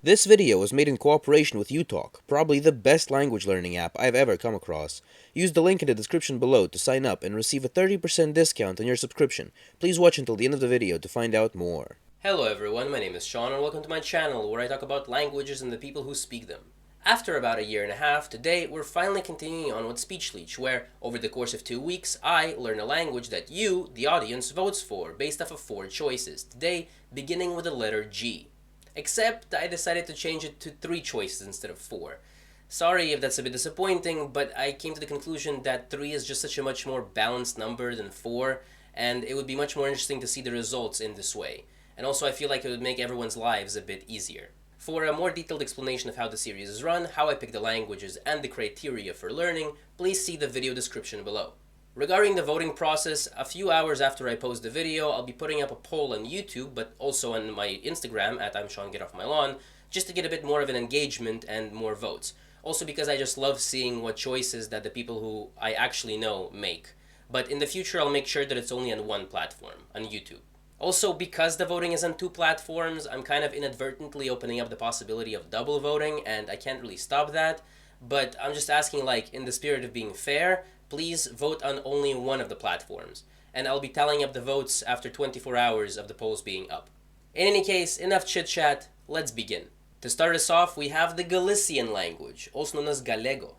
This video was made in cooperation with uta.lk, probably the best language learning app I've ever come across. Use the link in the description below to sign up and receive a 30% discount on your subscription. Please watch until the end of the video to find out more. Hello everyone, my name is Shawn and welcome to my channel where I talk about languages and the people who speak them. After about a year and a half, today we're finally continuing on with SpeechLeech, where over the course of 2 weeks I learn a language that you, the audience, votes for based off of 4 choices, today beginning with the letter G. Except I decided to change it to 3 choices instead of 4. Sorry if that's a bit disappointing, but I came to the conclusion that 3 is just such a much more balanced number than 4, and it would be much more interesting to see the results in this way. And also I feel like it would make everyone's lives a bit easier. For a more detailed explanation of how the series is run, how I pick the languages, and the criteria for learning, please see the video description below. Regarding the voting process, a few hours after I post the video, I'll be putting up a poll on YouTube, but also on my Instagram at I'm Shawn Get Off My Lawn, just to get a bit more of an engagement and more votes. Also because I just love seeing what choices that the people who I actually know make. But in the future, I'll make sure that it's only on one platform, on YouTube. Also, because the voting is on 2 platforms, I'm kind of inadvertently opening up the possibility of double voting, and I can't really stop that. But I'm just asking, like, in the spirit of being fair, please vote on only one of the platforms. And I'll be tallying up the votes after 24 hours of the polls being up. In any case, enough chit-chat, let's begin. To start us off, we have the Galician language, also known as Gallego.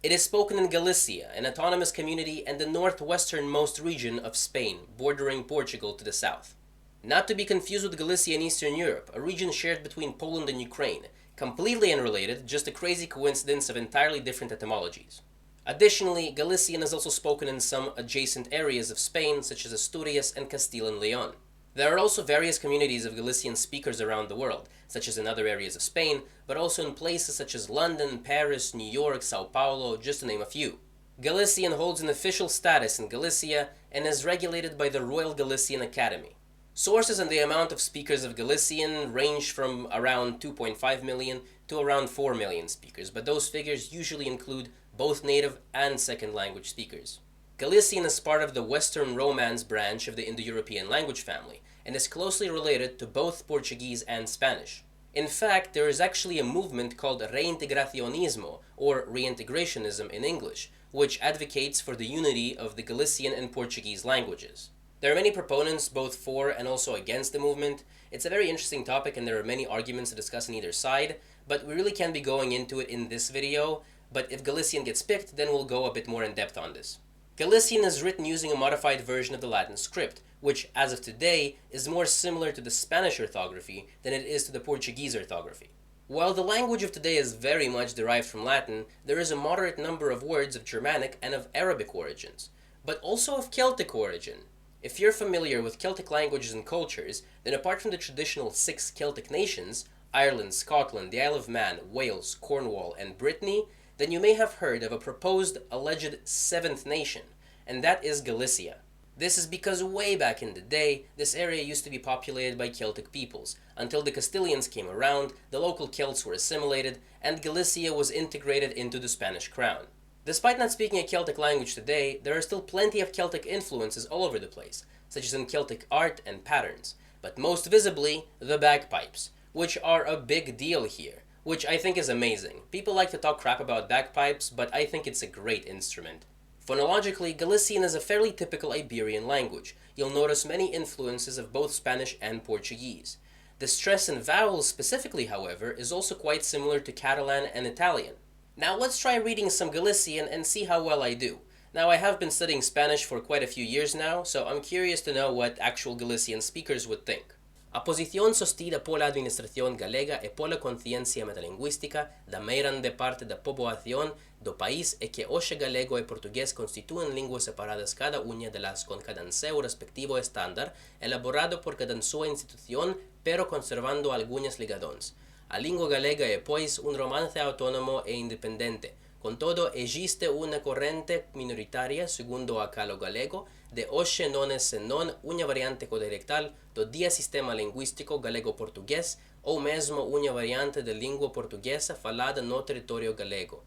It is spoken in Galicia, an autonomous community and the northwesternmost region of Spain, bordering Portugal to the south. Not to be confused with Galicia in Eastern Europe, a region shared between Poland and Ukraine, completely unrelated, just a crazy coincidence of entirely different etymologies. Additionally, Galician is also spoken in some adjacent areas of Spain, such as Asturias and Castile and Leon. There are also various communities of Galician speakers around the world, such as in other areas of Spain, but also in places such as London, Paris, New York, Sao Paulo, just to name a few. Galician holds an official status in Galicia and is regulated by the Royal Galician Academy. Sources on the amount of speakers of Galician range from around 2.5 million to around 4 million speakers, but those figures usually include both native and second language speakers. Galician is part of the Western Romance branch of the Indo-European language family and is closely related to both Portuguese and Spanish. In fact, there is actually a movement called reintegracionismo, or reintegrationism in English, which advocates for the unity of the Galician and Portuguese languages. There are many proponents both for and also against the movement. It's a very interesting topic and there are many arguments to discuss on either side, but we really can't be going into it in this video. But if Galician gets picked, then we'll go a bit more in depth on this. Galician is written using a modified version of the Latin script, which, as of today, is more similar to the Spanish orthography than it is to the Portuguese orthography. While the language of today is very much derived from Latin, there is a moderate number of words of Germanic and of Arabic origins, but also of Celtic origin. If you're familiar with Celtic languages and cultures, then apart from the traditional 6 Celtic nations, Ireland, Scotland, the Isle of Man, Wales, Cornwall, and Brittany, then you may have heard of a proposed alleged 7th nation, and that is Galicia. This is because way back in the day, this area used to be populated by Celtic peoples. Until the Castilians came around, the local Celts were assimilated, and Galicia was integrated into the Spanish crown. Despite not speaking a Celtic language today, there are still plenty of Celtic influences all over the place, such as in Celtic art and patterns, but most visibly, the bagpipes, which are a big deal here. Which I think is amazing. People like to talk crap about bagpipes, but I think it's a great instrument. Phonologically, Galician is a fairly typical Iberian language. You'll notice many influences of both Spanish and Portuguese. The stress in vowels specifically, however, is also quite similar to Catalan and Italian. Now let's try reading some Galician and see how well I do. Now I have been studying Spanish for quite a few years now, so I'm curious to know what actual Galician speakers would think. A posición sostida pola administración galega e pola consciencia metalingüística da meirande parte da poboación do país é que hoxe galego e portugués constitúen linguas separadas cada unha delas con cada seu respectivo estándar elaborado por cada súa institución, pero conservando algunas ligadóns. A língua galega é, pois, un romance autónomo e independente. Con todo, existe una corrente minoritaria, segundo a calo galego, de hoxe non é senón unha variante codialectal do dia sistema lingüístico galego-portugués ou mesmo unha variante de língua portuguesa falada no território galego.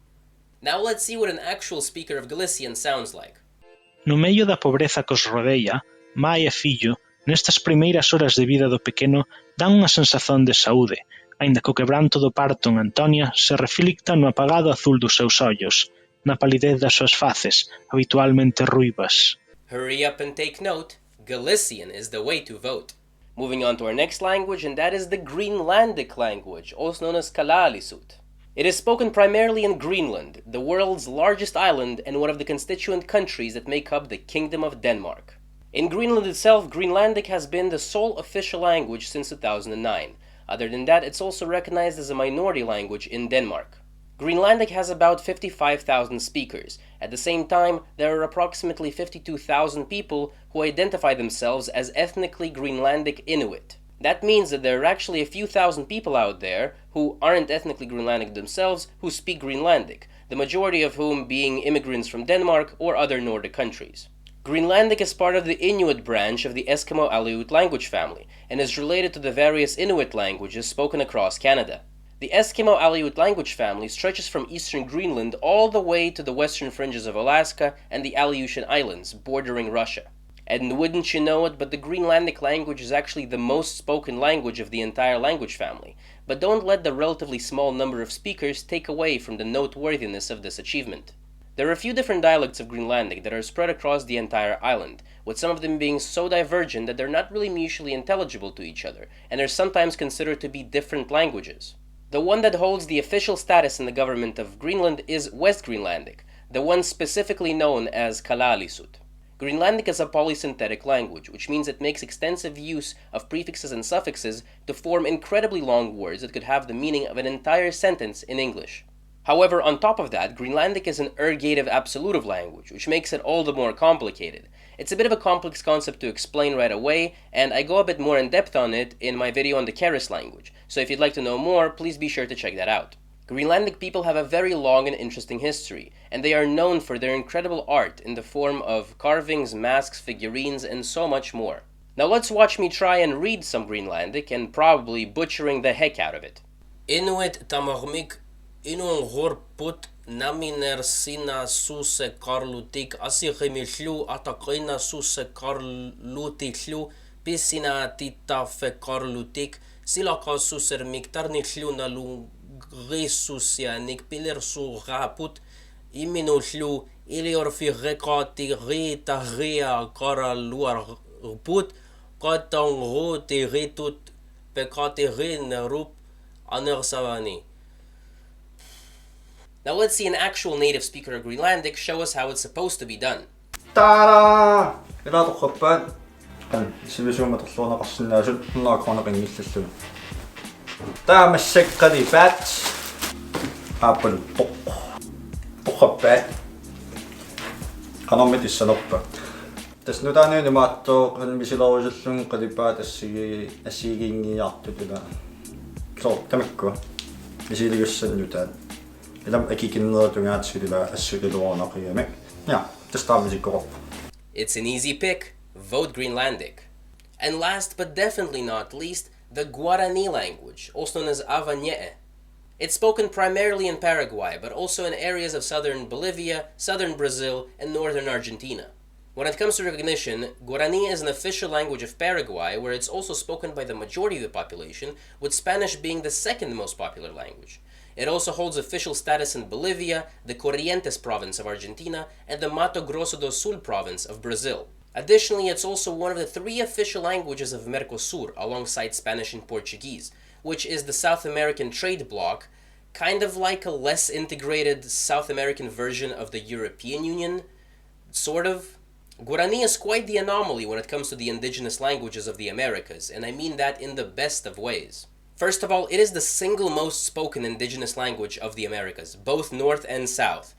Now let's see what an actual speaker of Galician sounds like. No medio da pobreza que os rodea, mai e fillo, nestas primeiras horas de vida do pequeno, dan unha sensazón de saúde, aínda que o quebranto do parto en Antonia se reflicta no apagado azul dos seus ollos, na palidez das súas faces, habitualmente ruivas. Hurry up and take note, Galician is the way to vote. Moving on to our next language, and that is the Greenlandic language, also known as Kalaallisut. It is spoken primarily in Greenland, the world's largest island and one of the constituent countries that make up the Kingdom of Denmark. In Greenland itself, Greenlandic has been the sole official language since 2009. Other than that, it's also recognized as a minority language in Denmark. Greenlandic has about 55,000 speakers. At the same time, there are approximately 52,000 people who identify themselves as ethnically Greenlandic Inuit. That means that there are actually a few thousand people out there who aren't ethnically Greenlandic themselves who speak Greenlandic, the majority of whom being immigrants from Denmark or other Nordic countries. Greenlandic is part of the Inuit branch of the Eskimo-Aleut language family and is related to the various Inuit languages spoken across Canada. The Eskimo-Aleut language family stretches from eastern Greenland all the way to the western fringes of Alaska and the Aleutian Islands, bordering Russia. And wouldn't you know it, but the Greenlandic language is actually the most spoken language of the entire language family. But don't let the relatively small number of speakers take away from the noteworthiness of this achievement. There are a few different dialects of Greenlandic that are spread across the entire island, with some of them being so divergent that they're not really mutually intelligible to each other, and are sometimes considered to be different languages. The one that holds the official status in the government of Greenland is West Greenlandic, the one specifically known as Kalaallisut. Greenlandic is a polysynthetic language, which means it makes extensive use of prefixes and suffixes to form incredibly long words that could have the meaning of an entire sentence in English. However, on top of that, Greenlandic is an ergative absolutive language, which makes it all the more complicated. It's a bit of a complex concept to explain right away, and I go a bit more in depth on it in my video on the Keres language, so if you'd like to know more, please be sure to check that out. Greenlandic people have a very long and interesting history, and they are known for their incredible art in the form of carvings, masks, figurines, and so much more. Now let's watch me try and read some Greenlandic, and probably butchering the heck out of it. Inuit tamarmik inun horput naminer sina suse karlutik asihimillu atakaina suse karlutiklu pisina tita fe karlutik silaka suser miktarniklu nalu Resusia nikpiler su raput iminullu ilior fi rekati rita rea kara luar put katang rote retut pekati rin rup anersavani. Now let's see an actual native speaker of Greenlandic show us how it's supposed to be done. Tada! Ila tokkoppan. Kan sivisuuma tulluuna qarsinnaasut nunnaakroona qinngillallu. Taamassaqqali paat. Apple toq. Toqqappaat. Qanormit issanorpa. Tasnutaaniuni maatto qanmisilerusullun qalipaat assigiingiartutula. So tamakku. Isiligussannutaan. Ilam akikinnerutungaatsilila assutiluornaqiyamek. Ja, tastaamisikkorup. It's an easy pick. Vote Greenlandic. And last but definitely not least, the Guaraní language, also known as Avañe'e. It's spoken primarily in Paraguay, but also in areas of southern Bolivia, southern Brazil, and northern Argentina. When it comes to recognition, Guaraní is an official language of Paraguay, where it's also spoken by the majority of the population, with Spanish being the second most popular language. It also holds official status in Bolivia, the Corrientes province of Argentina, and the Mato Grosso do Sul province of Brazil. Additionally, it's also one of the 3 official languages of Mercosur, alongside Spanish and Portuguese, which is the South American trade bloc, kind of like a less integrated South American version of the European Union, sort of. Guaraní is quite the anomaly when it comes to the indigenous languages of the Americas, and I mean that in the best of ways. First of all, it is the single most spoken indigenous language of the Americas, both North and South.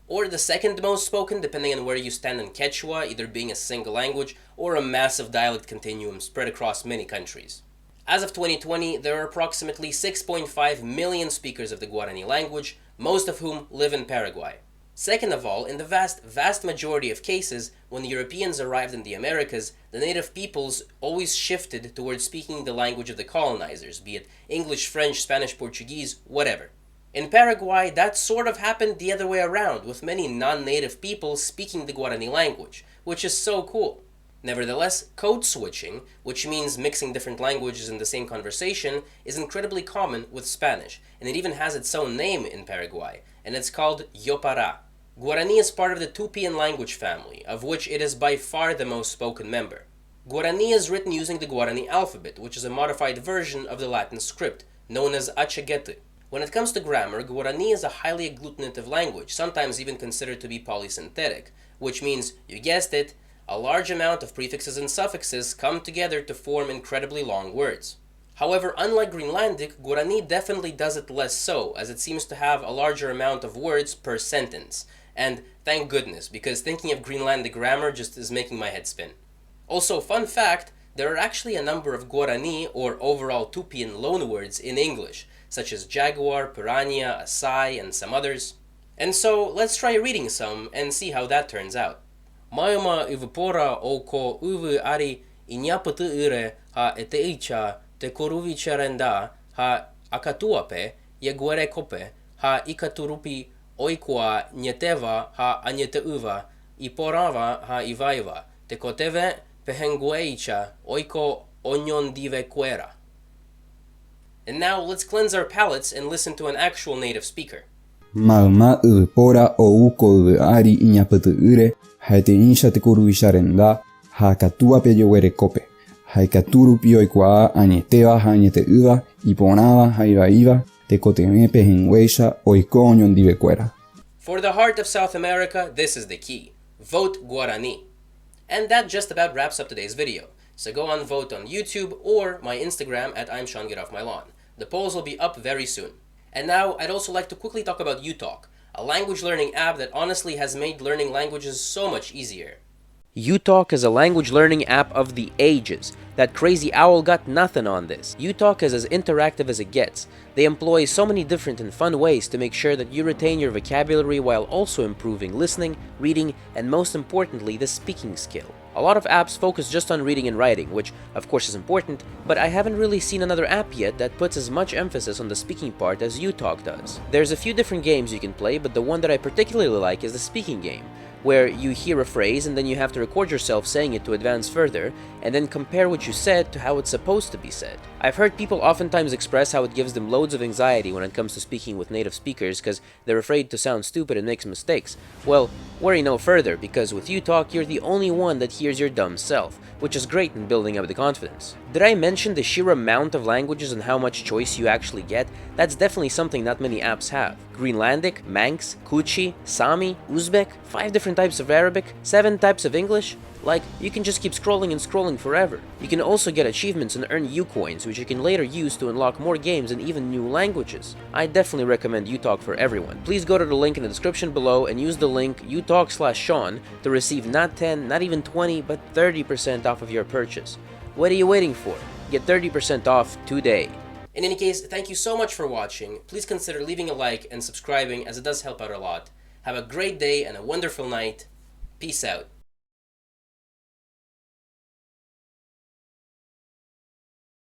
Or the second most spoken, depending on where you stand in Quechua, either being a single language or a massive dialect continuum spread across many countries. As of 2020, there are approximately 6.5 million speakers of the Guaraní language, most of whom live in Paraguay. Second of all, in the vast majority of cases, when the Europeans arrived in the Americas, the native peoples always shifted towards speaking the language of the colonizers, be it English, French, Spanish, Portuguese, whatever. In Paraguay, that sort of happened the other way around, with many non-native people speaking the Guaraní language, which is so cool. Nevertheless, code switching, which means mixing different languages in the same conversation, is incredibly common with Spanish, and it even has its own name in Paraguay, and it's called Yopara. Guarani is part of the Tupian language family, of which it is by far the most spoken member. Guarani is written using the Guarani alphabet, which is a modified version of the Latin script, known as Achaguete. When it comes to grammar, Guarani is a highly agglutinative language, sometimes even considered to be polysynthetic, which means, you guessed it, a large amount of prefixes and suffixes come together to form incredibly long words. However, unlike Greenlandic, Guarani definitely does it less so, as it seems to have a larger amount of words per sentence. And thank goodness, because thinking of Greenlandic grammar just is making my head spin. Also, fun fact, there are actually a number of Guarani or overall Tupian loanwords in English, such as jaguar, piranha, asai, and some others. And so, let's try reading some and see how that turns out. Maima ivapora o ko uvu ari inyapatu ire ha eteicha te koruvicherenda ha akatuape yeguere kope ha ikaturupi oikua nyeteva ha anyeteuva iporava ha ivaiva te koteve pehengueicha oiko onyon dive quera. And now let's cleanse our palates and listen to an actual native speaker. Mauma uvipora o uko uvu ari inyapatu ure ha te insha te koruvisharenda ha katua pe yeguere kope ha ikaturupi oikua anyeteva ha anyeteuva iporava ha ivaiva te koteve pehengueicha oiko onyon dive quera. For the heart of South America, this is the key. Vote Guarani. And that just about wraps up today's video. So go on vote on YouTube or my Instagram at I'm Shawn Get Off My Lawn. The polls will be up very soon. And now I'd also like to quickly talk about uta.lk, a language learning app that honestly has made learning languages so much easier. uta.lk is a language learning app of the ages. That crazy owl got nothing on this. uta.lk is as interactive as it gets. They employ so many different and fun ways to make sure that you retain your vocabulary while also improving listening, reading, and most importantly, the speaking skill. A lot of apps focus just on reading and writing, which of course is important, but I haven't really seen another app yet that puts as much emphasis on the speaking part as uta.lk does. There's a few different games you can play, but the one that I particularly like is the speaking game, where you hear a phrase and then you have to record yourself saying it to advance further, and then compare what you said to how it's supposed to be said. I've heard people oftentimes express how it gives them loads of anxiety when it comes to speaking with native speakers because they're afraid to sound stupid and make mistakes. Well, worry no further, because with uta.lk you're the only one that hears your dumb self, which is great in building up the confidence. Did I mention the sheer amount of languages and how much choice you actually get? That's definitely something not many apps have. Greenlandic, Manx, Kuchi, Sami, Uzbek, 5 different types of Arabic, 7 types of English. Like, you can just keep scrolling and scrolling forever. You can also get achievements and earn U-coins, which you can later use to unlock more games and even new languages. I definitely recommend uta.lk for everyone. Please go to the link in the description below and use the link uta.lk/Shawn to receive not 10, not even 20, but 30% off of your purchase. What are you waiting for? Get 30% off today. In any case, thank you so much for watching. Please consider leaving a like and subscribing, as it does help out a lot. Have a great day and a wonderful night. Peace out.